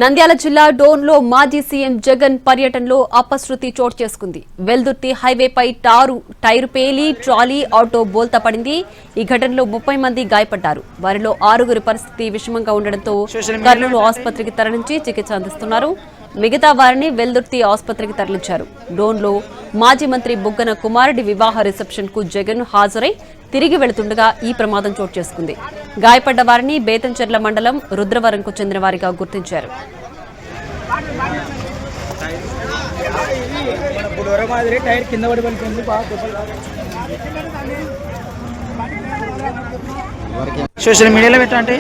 నంద్యాల జిల్లా డోన్లో మాజీ సీఎం జగన్ పర్యటనలో అపశృతి చోటు చేసుకుంది. వెల్దుర్తి హైవేపై టైరు పేలి ట్రాలీ ఆటో బోల్తా పడింది. ఈ ఘటనలో 30 మంది గాయపడ్డారు. వారిలో 6గురి పరిస్థితి విషమంగా ఉండడంతో కర్నూలు ఆసుపత్రికి తరలించి చికిత్స అందిస్తున్నారు. మిగతా వారిని వెల్దుర్తి ఆసుపత్రికి తరలించారు. డోన్లో మాజీ మంత్రి బుగ్గన కుమారుడి వివాహ రిసెప్షన్ కు జగన్ హాజరై తిరిగి వెళుతుండగా ఈ ప్రమాదం చోటు చేసుకుంది. గాయపడ్డ వారిని బేతంచెర్ల మండలం రుద్రవరంకు చెందిన వారిగా గుర్తించారు. సోషల్ మీడియాలో పెట్టండి.